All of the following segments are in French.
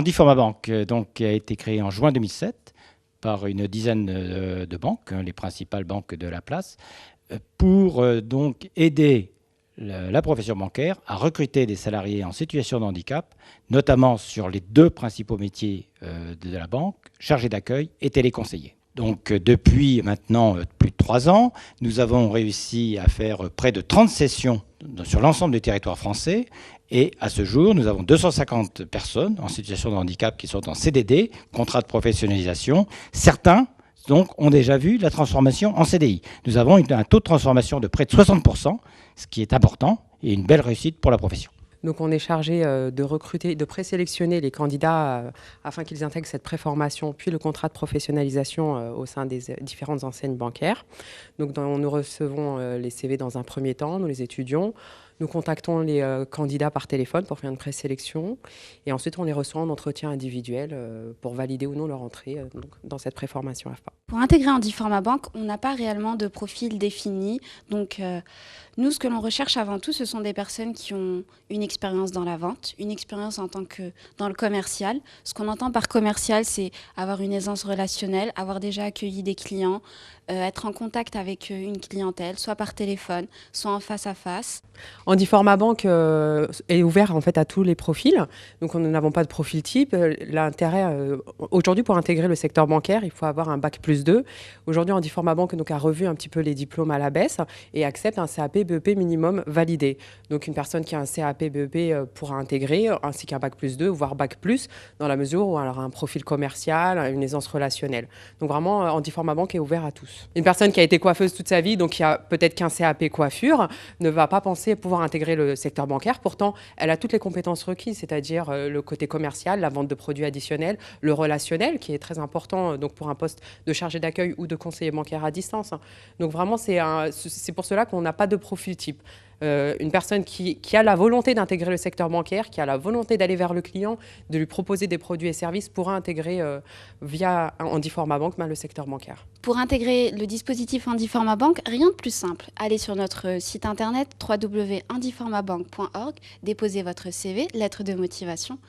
Handiforma Bank donc, a été créé en juin 2007 par une dizaine de banques, les principales banques de la place, pour donc aider la profession bancaire à recruter des salariés en situation de handicap, notamment sur les deux principaux métiers de la banque, chargé d'accueil et téléconseiller. Donc depuis maintenant plus de 3 ans, nous avons réussi à faire près de 30 sessions sur l'ensemble du territoire français. Et à ce jour, nous avons 250 personnes en situation de handicap qui sont en CDD, contrat de professionnalisation. Certains donc, ont déjà vu la transformation en CDI. Nous avons un taux de transformation de près de 60%, ce qui est important et une belle réussite pour la profession. Donc on est chargé de recruter, de présélectionner les candidats afin qu'ils intègrent cette préformation, puis le contrat de professionnalisation au sein des différentes enseignes bancaires. Donc nous recevons les CV dans un premier temps, nous les étudions. Nous contactons les candidats par téléphone pour faire une présélection et ensuite on les reçoit en entretien individuel pour valider ou non leur entrée dans cette préformation AFPA. Pour intégrer Handiforma Bank, on n'a pas réellement de profil défini. Donc nous, ce que l'on recherche avant tout, ce sont des personnes qui ont une expérience dans la vente, une expérience en tant que dans le commercial. Ce qu'on entend par commercial, c'est avoir une aisance relationnelle, avoir déjà accueilli des clients, être en contact avec une clientèle, soit par téléphone, soit en face à face. Handiforma Bank est ouvert en fait à tous les profils, donc nous n'avons pas de profil type. L'intérêt aujourd'hui pour intégrer le secteur bancaire, il faut avoir un bac+2. Aujourd'hui, Handiforma Bank donc a revu un petit peu les diplômes à la baisse et accepte un CAP BEP minimum validé. Donc une personne qui a un CAP BEP pourra intégrer, ainsi qu'un bac+2 voire bac+, dans la mesure où elle aura un profil commercial, une aisance relationnelle. Donc vraiment, Handiforma Bank est ouvert à tous. Une personne qui a été coiffeuse toute sa vie, donc qui a peut-être qu'un CAP coiffure, ne va pas penser pouvoir intégrer le secteur bancaire. Pourtant, elle a toutes les compétences requises, c'est-à-dire le côté commercial, la vente de produits additionnels, le relationnel, qui est très important donc pour un poste de chargé d'accueil ou de conseiller bancaire à distance. Donc vraiment, c'est pour cela qu'on n'a pas de profil type. Une personne qui a la volonté d'intégrer le secteur bancaire, qui a la volonté d'aller vers le client, de lui proposer des produits et services, pourra intégrer via Handiforma Bank le secteur bancaire. Pour intégrer le dispositif Handiforma Bank, rien de plus simple. Allez sur notre site internet www.handiformabank.org, déposez votre CV, lettre de motivation,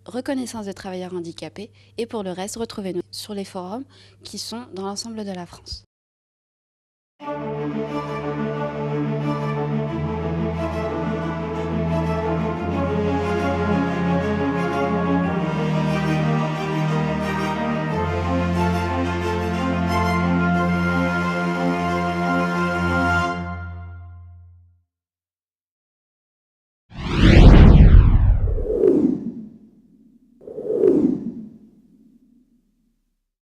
reconnaissance de travailleurs handicapés et pour le reste, retrouvez-nous sur les forums qui sont dans l'ensemble de la France.